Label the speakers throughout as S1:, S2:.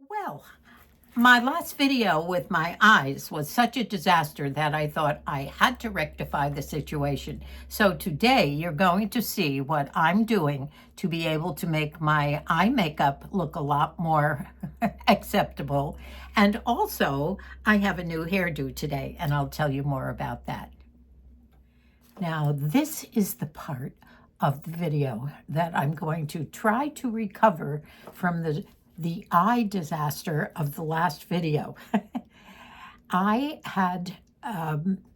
S1: Well, my last video with my eyes was such a disaster that I thought I had to rectify the situation. So today you're going to see what I'm doing to be able to make my eye makeup look a lot more acceptable. And also, I have a new hairdo today, and I'll tell you more about that. Now, this is the part of the video that I'm going to try to recover from the eye disaster of the last video. I had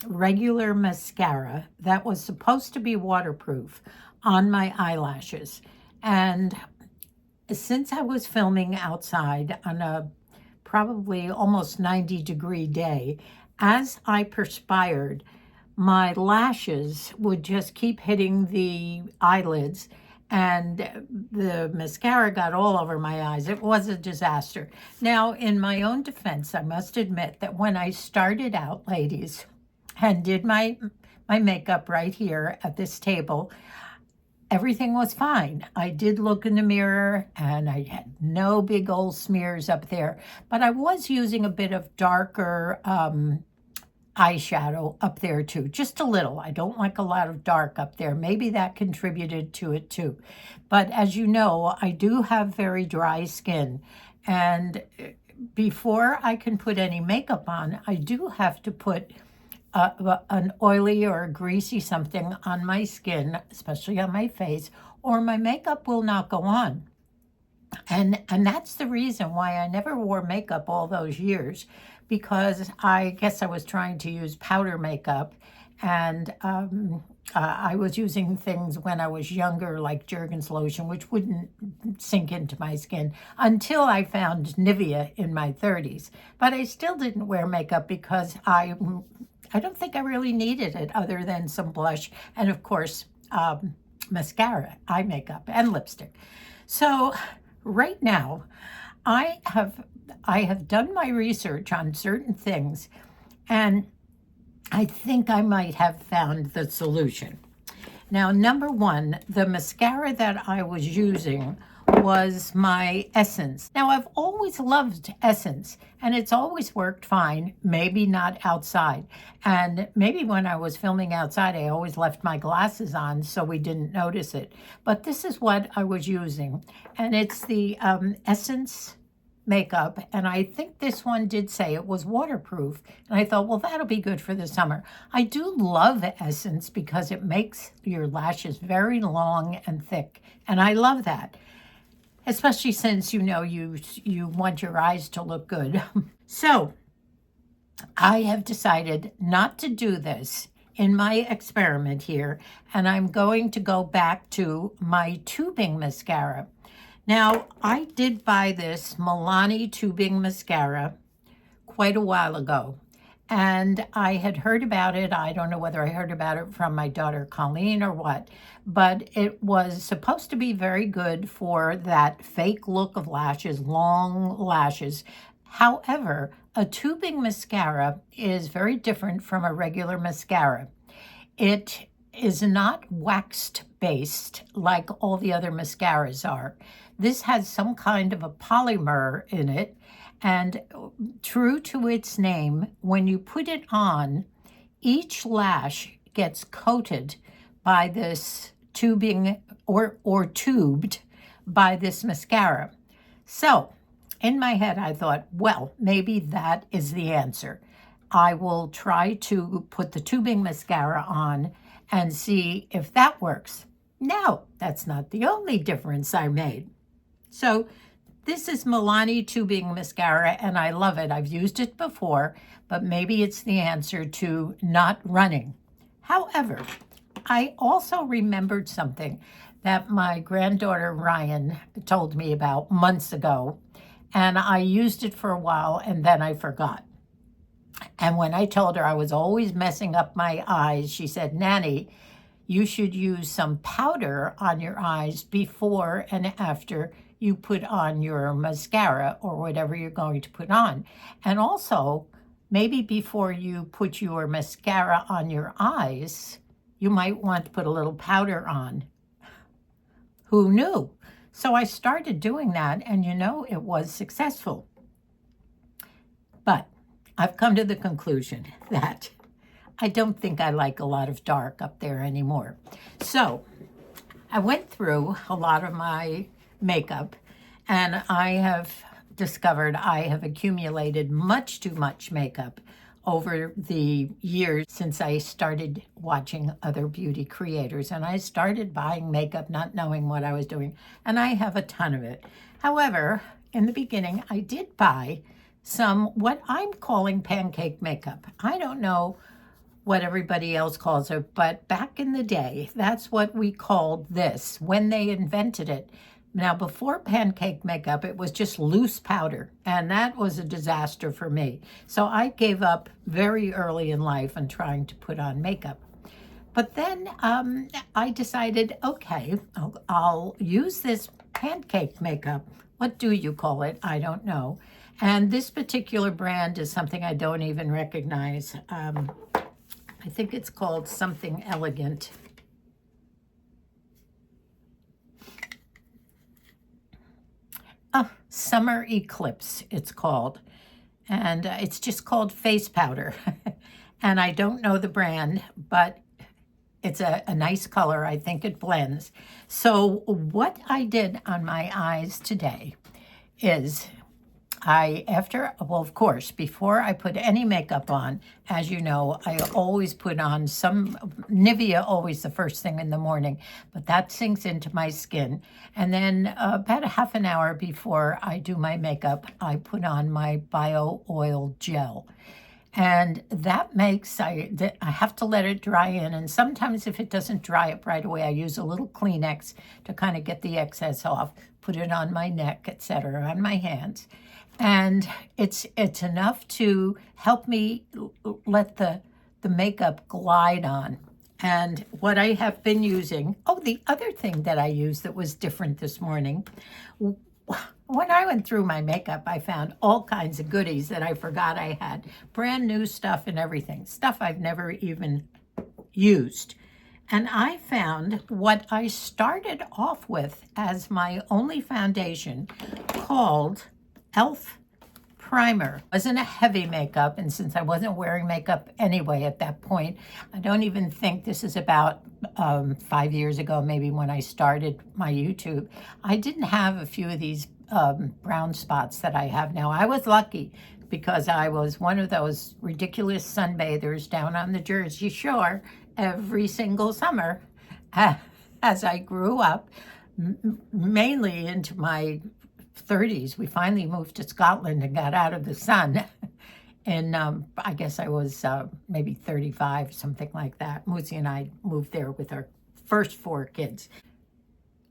S1: regular mascara that was supposed to be waterproof on my eyelashes. And since I was filming outside on a probably almost 90-degree day, as I perspired, my lashes would just keep hitting the eyelids, and the mascara got all over my eyes. It was a disaster. Now, in my own defense, I must admit that when I started out, ladies, and did my makeup right here at this table, everything was fine. I did look in the mirror and I had no big old smears up there, but I was using a bit of darker eyeshadow up there too, just a little. I don't like a lot of dark up there. Maybe that contributed to it too. But as you know, I do have very dry skin, and before I can put any makeup on, I do have to put an oily or a greasy something on my skin, especially on my face, or my makeup will not go on. And that's the reason why I never wore makeup all those years, because I guess I was trying to use powder makeup, and I was using things when I was younger, like Jergens lotion, which wouldn't sink into my skin until I found NIVEA in my 30s. But I still didn't wear makeup because I don't think I really needed it, other than some blush and, of course, mascara, eye makeup, and lipstick. So right now, I have done my research on certain things, and I think I might have found the solution. Now, number one, the mascara that I was using was my Essence. Now, I've always loved Essence, and it's always worked fine, maybe not outside. And maybe when I was filming outside, I always left my glasses on so we didn't notice it. But this is what I was using, and it's the Essence makeup, and I think this one did say it was waterproof, and I thought, well, that'll be good for the summer. I do love Essence because it makes your lashes very long and thick, and I love that, especially since you know you want your eyes to look good. So I have decided not to do this in my experiment here, and I'm going to go back to my tubing mascara. Now, I did buy this Milani tubing mascara quite a while ago, and I had heard about it. I don't know whether I heard about it from my daughter Colleen or what, but it was supposed to be very good for that fake look of lashes, long lashes. However, a tubing mascara is very different from a regular mascara. It is not waxed based like all the other mascaras are. This has some kind of a polymer in it, and true to its name, when you put it on, each lash gets coated by this tubing or tubed by this mascara. So in my head, I thought, well, maybe that is the answer. I will try to put the tubing mascara on and see if that works. No, that's not the only difference I made. So this is Milani tubing mascara, and I love it. I've used it before, but maybe it's the answer to not running. However, I also remembered something that my granddaughter Ryan told me about months ago, and I used it for a while, and then I forgot. And when I told her I was always messing up my eyes, she said, Nanny, you should use some powder on your eyes before and after you put on your mascara or whatever you're going to put on. And also, maybe before you put your mascara on your eyes, you might want to put a little powder on. Who knew? So I started doing that, and you know, it was successful. I've come to the conclusion that I don't think I like a lot of dark up there anymore. So I went through a lot of my makeup, and I have discovered I have accumulated much too much makeup over the years since I started watching other beauty creators. And I started buying makeup not knowing what I was doing, and I have a ton of it. However, in the beginning, I did buy some what I'm calling pancake makeup. I don't know what everybody else calls it, but back in the day, that's what we called this when they invented it. Now, before pancake makeup, it was just loose powder, and that was a disaster for me. So I gave up very early in life on trying to put on makeup. But then I decided, okay, I'll use this pancake makeup. What do you call it? I don't know. And this particular brand is something I don't even recognize. I think it's called something elegant. Summer Eclipse, it's called. And it's just called face powder. And I don't know the brand, but it's a nice color. I think it blends. So what I did on my eyes today is well, of course, before I put any makeup on, as you know, I always put on some NIVEA, always the first thing in the morning, but that sinks into my skin. And then about a half an hour before I do my makeup, I put on my bio oil gel. And that makes, I have to let it dry in. And sometimes if it doesn't dry up right away, I use a little Kleenex to kind of get the excess off, put it on my neck, etc., on my hands. And it's enough to help me let the makeup glide on. And what I have been using, the other thing that I used that was different this morning, when I went through my makeup, I found all kinds of goodies that I forgot I had. Brand new stuff and everything, stuff I've never even used. And I found what I started off with as my only foundation called e.l.f. Primer. It wasn't a heavy makeup, and since I wasn't wearing makeup anyway at that point, I don't even think this is about 5 years ago, maybe when I started my YouTube, I didn't have a few of these brown spots that I have now. I was lucky because I was one of those ridiculous sunbathers down on the Jersey Shore every single summer as I grew up, mainly into my 30s. We finally moved to Scotland and got out of the sun. And I guess I was maybe 35, something like that. Muzi and I moved there with our first 4 kids.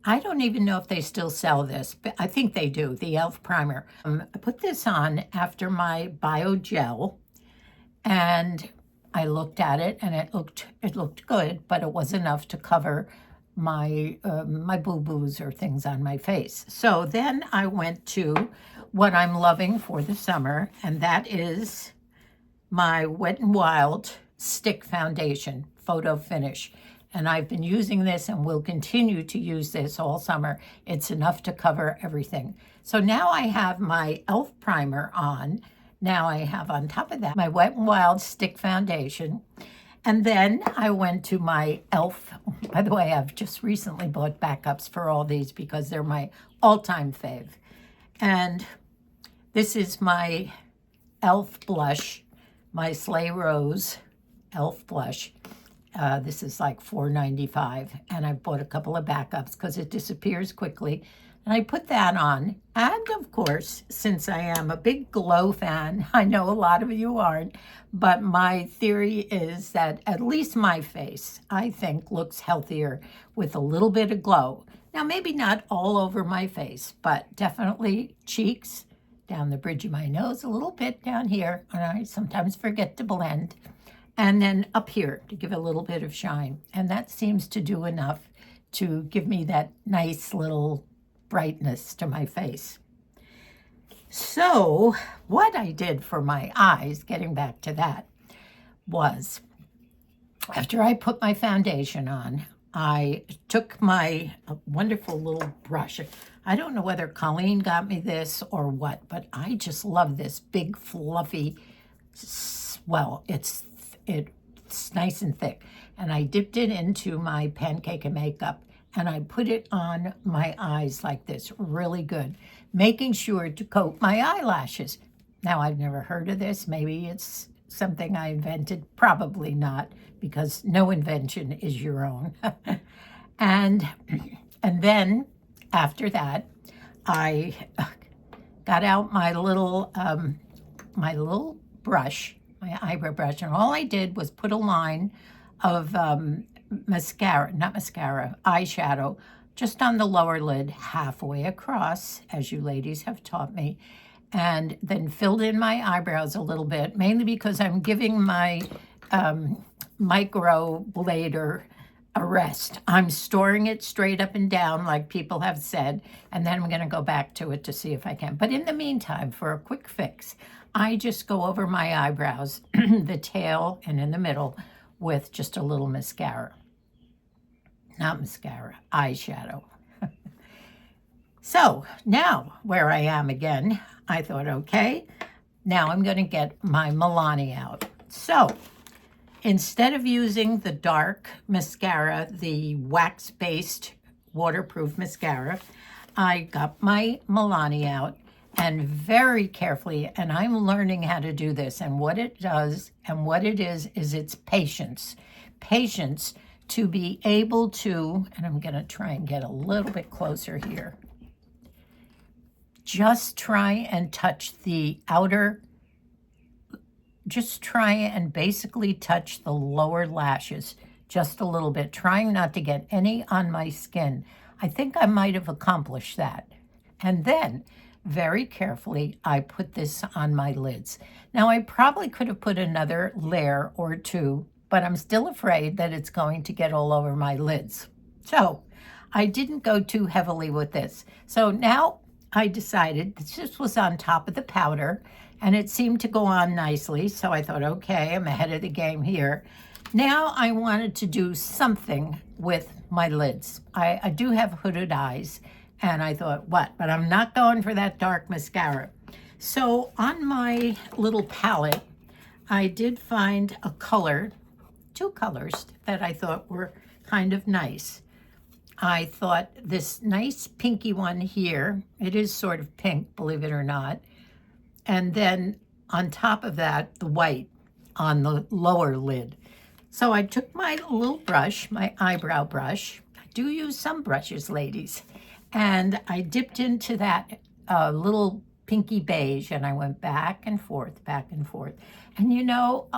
S1: I don't even know if they still sell this, but I think they do, the e.l.f. Primer. I put this on after my Bio Gel, and I looked at it, and it looked good, but it was enough to cover my my boo-boos or things on my face. So then I went to what I'm loving for the summer, and that is my Wet n Wild Stick Foundation Photo Finish. And I've been using this and will continue to use this all summer. It's enough to cover everything. So now I have my e.l.f. Primer on. Now I have on top of that my Wet n Wild Stick Foundation. And then I went to my e.l.f. By the way, I've just recently bought backups for all these because they're my all-time fave. And this is my e.l.f. blush, my Slay Rose e.l.f. blush. This is like $4.95, and I bought a couple of backups because it disappears quickly. And I put that on. And of course, since I am a big glow fan, I know a lot of you aren't, but my theory is that at least my face, I think, looks healthier with a little bit of glow. Now, maybe not all over my face, but definitely cheeks, down the bridge of my nose, a little bit down here, and I sometimes forget to blend. And then up here to give a little bit of shine. And that seems to do enough to give me that nice little brightness to my face. So what I did for my eyes, getting back to that, was after I put my foundation on, I took my wonderful little brush. I don't know whether Colleen got me this or what, but I just love this big fluffy well, it's nice and thick. And I dipped it into my Pancake makeup, and I put it on my eyes like this, really good, making sure to coat my eyelashes. Now, I've never heard of this. Maybe it's something I invented. Probably not, because no invention is your own. and then after that, I got out my little brush, my eyebrow brush, and all I did was put a line of eyeshadow, just on the lower lid, halfway across, as you ladies have taught me, and then filled in my eyebrows a little bit, mainly because I'm giving my micro blader a rest. I'm storing it straight up and down, like people have said, and then I'm going to go back to it to see if I can. But in the meantime, for a quick fix, I just go over my eyebrows, the tail and in the middle, with just a little mascara. Not mascara, eyeshadow. So now where I am again, I thought, okay, now I'm going to get my Maybelline out. So instead of using the dark mascara, the wax-based waterproof mascara, I got my Maybelline out, and very carefully, and I'm learning how to do this, and what it does and what it is it's patience. Patience to be able to, and I'm going to try and get a little bit closer here. Just try and touch the outer, just try and basically touch the lower lashes just a little bit, trying not to get any on my skin. I think I might have accomplished that. And then, very carefully, I put this on my lids. Now, I probably could have put another layer or two, but I'm still afraid that it's going to get all over my lids. So I didn't go too heavily with this. So now I decided this was on top of the powder, and it seemed to go on nicely. So I thought, okay, I'm ahead of the game here. Now I wanted to do something with my lids. I do have hooded eyes, and I thought, what? But I'm not going for that dark mascara. So on my little palette, I did find a color, two colors that I thought were kind of nice. I thought this nice pinky one here, it is sort of pink, believe it or not. And then on top of that, the white on the lower lid. So I took my little brush, my eyebrow brush. I do use some brushes, ladies. And I dipped into that little pinky beige, and I went back and forth, back and forth. And you know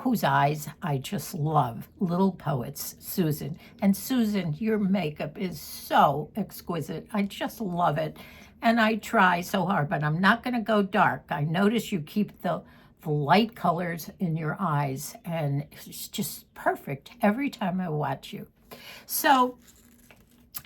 S1: whose eyes I just love? Little Poets, Susan. And Susan, your makeup is so exquisite. I just love it. And I try so hard, but I'm not going to go dark. I notice you keep the light colors in your eyes, and it's just perfect every time I watch you. So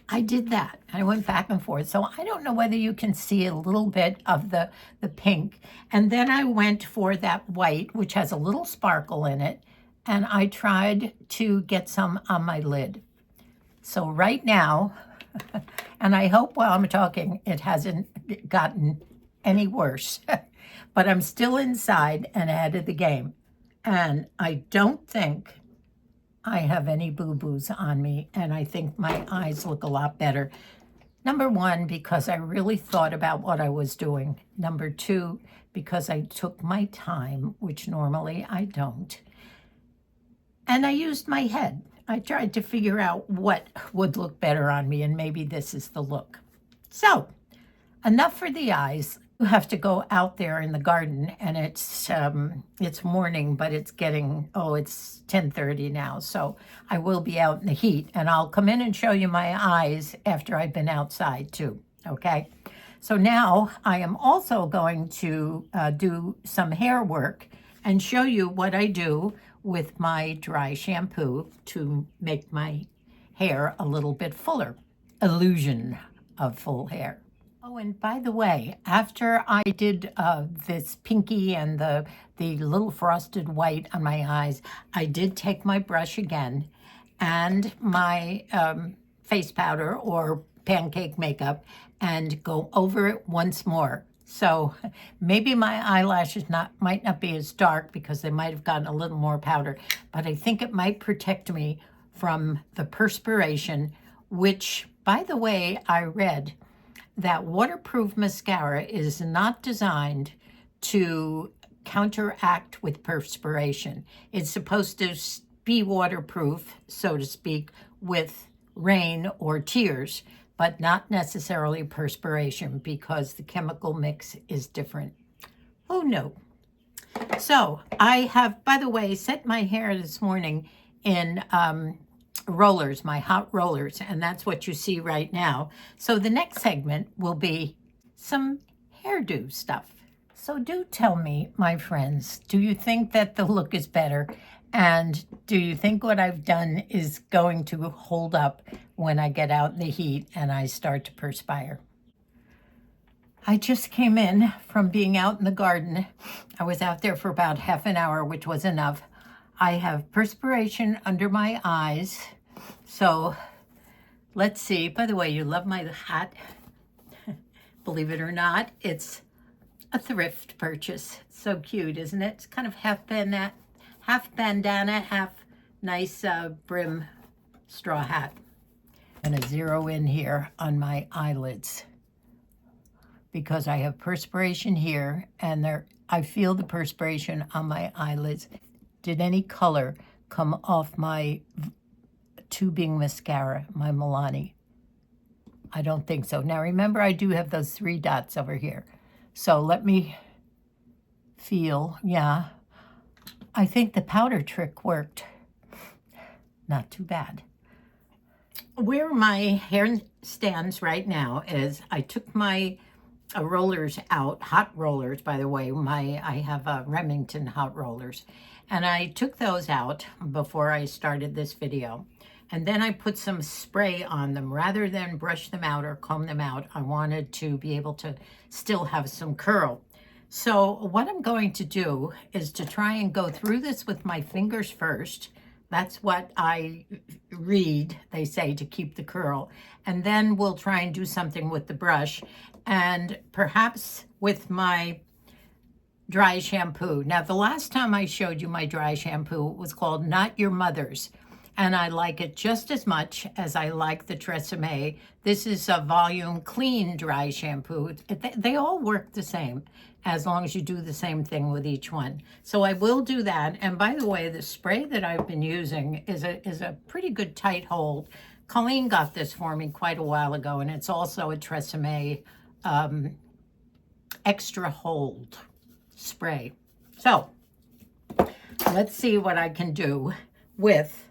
S1: I did that. I went back and forth. So I don't know whether you can see a little bit of the pink. And then I went for that white, which has a little sparkle in it, and I tried to get some on my lid. So right now, and I hope while I'm talking, it hasn't gotten any worse, but I'm still inside and ahead of the game. And I don't think I have any boo-boos on me, and I think my eyes look a lot better. Number one, because I really thought about what I was doing. Number two, because I took my time, which normally I don't. And I used my head. I tried to figure out what would look better on me, and maybe this is the look. So, enough for the eyes. You have to go out there in the garden, and it's morning, but it's getting, it's 10:30 now, so I will be out in the heat, and I'll come in and show you my eyes after I've been outside too, okay? So now I am also going to do some hair work and show you what I do with my dry shampoo to make my hair a little bit fuller. Illusion of full hair. Oh, and by the way, after I did this pinky and the little frosted white on my eyes, I did take my brush again and my face powder or pancake makeup and go over it once more. So maybe my eyelashes might not be as dark because they might have gotten a little more powder, but I think it might protect me from the perspiration, which, by the way, I read that waterproof mascara is not designed to counteract with perspiration. It's supposed to be waterproof, so to speak, with rain or tears, but not necessarily perspiration because the chemical mix is different. Oh no. So I have, by the way, set my hair this morning in rollers, my hot rollers, and that's what you see right now. So the next segment will be some hairdo stuff. So do tell me, my friends, do you think that the look is better? And do you think what I've done is going to hold up when I get out in the heat and I start to perspire? I just came in from being out in the garden. I was out there for about half an hour, which was enough. I have perspiration under my eyes. So let's see. By the way, you love my hat. Believe it or not, it's a thrift purchase. So cute, isn't it? It's kind of half bandana, half nice brim straw hat. I'm gonna zero in here on my eyelids because I have perspiration here and I feel the perspiration on my eyelids. Did any color come off my tubing mascara, my Maybelliine? I don't think so. Now remember, I do have those 3 dots over here. So let me feel, yeah. I think the powder trick worked. Not too bad. Where my hair stands right now is I took my rollers out, hot rollers, by the way. I have Remington Hot Rollers. And I took those out before I started this video. And then I put some spray on them. Rather than brush them out or comb them out, I wanted to be able to still have some curl. So what I'm going to do is to try and go through this with my fingers first. That's what I read, they say, to keep the curl. And then we'll try and do something with the brush and perhaps with my dry shampoo. Now, the last time I showed you my dry shampoo, it was called Not Your Mother's. And I like it just as much as I like the Tresemme. This is a volume clean dry shampoo. They all work the same as long as you do the same thing with each one. So I will do that. And by the way, the spray that I've been using is a pretty good tight hold. Colleen got this for me quite a while ago, and it's also a Tresemme extra hold spray. So let's see what I can do with.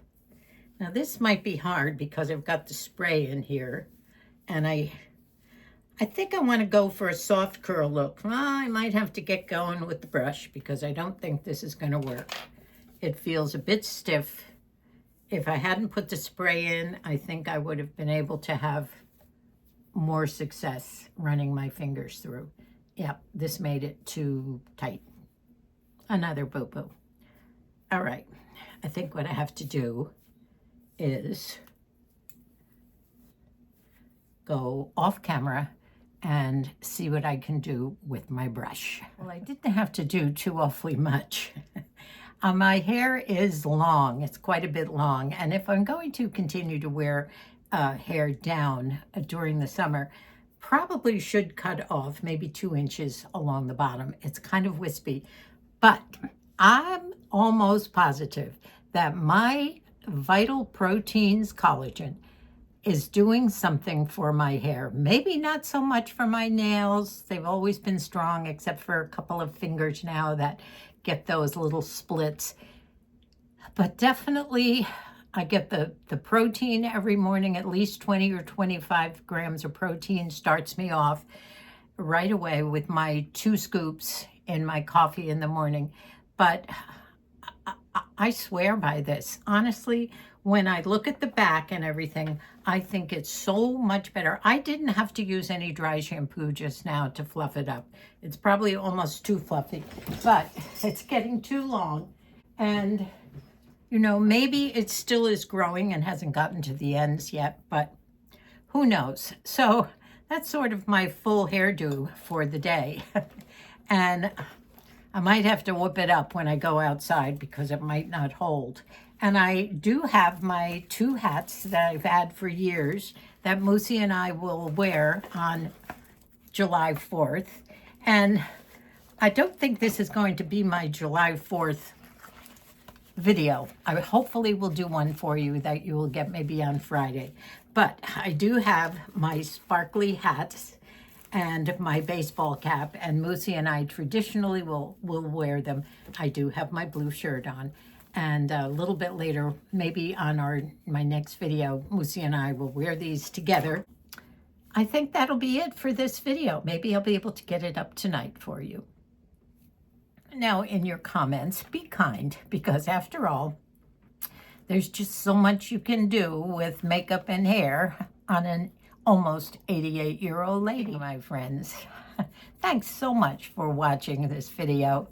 S1: Now this might be hard because I've got the spray in here, and I think I want to go for a soft curl look. Well, I might have to get going with the brush because I don't think this is going to work. It feels a bit stiff. If I hadn't put the spray in, I think I would have been able to have more success running my fingers through. Yep, this made it too tight. Another boo-boo. All right, I think what I have to do is go off camera and see what I can do with my brush. Well, I didn't have to do too awfully much. My hair is long. It's quite a bit long. And if I'm going to continue to wear hair down during the summer, probably should cut off maybe 2 inches along the bottom. It's kind of wispy, but I'm almost positive that my Vital Proteins collagen is doing something for my hair. Maybe not so much for my nails. They've always been strong, except for a couple of fingers now that get those little splits. But definitely I get the protein every morning. At least 20 or 25 grams of protein starts me off right away with my 2 scoops in my coffee in the morning. But I swear by this. Honestly, when I look at the back and everything, I think it's so much better. I didn't have to use any dry shampoo just now to fluff it up. It's probably almost too fluffy, but it's getting too long. And, you know, maybe it still is growing and hasn't gotten to the ends yet, but who knows? So that's sort of my full hairdo for the day. And I might have to whip it up when I go outside because it might not hold. And I do have my 2 hats that I've had for years that Moosey and I will wear on July 4th. And I don't think this is going to be my July 4th video. I hopefully will do one for you that you will get maybe on Friday. But I do have my sparkly hats and my baseball cap, and Moosey and I traditionally will wear them. I do have my blue shirt on, and a little bit later, maybe on my next video, Moosey and I will wear these together. I think that'll be it for this video. Maybe I'll be able to get it up tonight for you. Now, in your comments, be kind, because after all, there's just so much you can do with makeup and hair on an almost 88-year-old lady, my friends. Thanks so much for watching this video.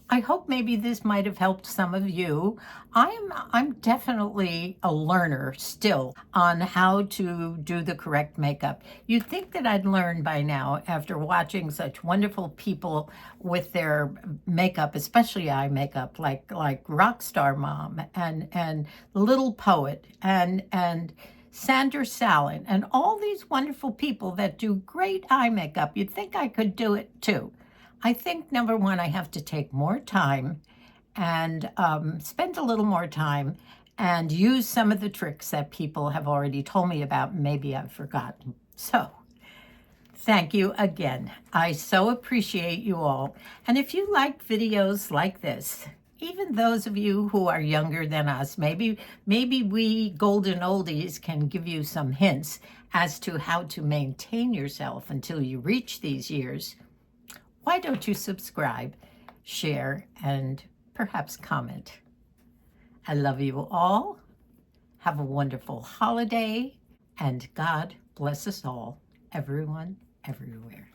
S1: I hope maybe this might have helped some of you. I'm definitely a learner still on how to do the correct makeup. You'd think that I'd learn by now after watching such wonderful people with their makeup, especially eye makeup, like RXSTRMOM and Little Poet and SANDRA, SALLIN, and all these wonderful people that do great eye makeup. You'd think I could do it too. I think, number one, I have to take more time and spend a little more time and use some of the tricks that people have already told me about. Maybe I've forgotten. So, thank you again. I so appreciate you all. And if you like videos like this, even those of you who are younger than us, maybe we golden oldies can give you some hints as to how to maintain yourself until you reach these years. Why don't you subscribe, share, and perhaps comment? I love you all. Have a wonderful holiday, and God bless us all, everyone, everywhere.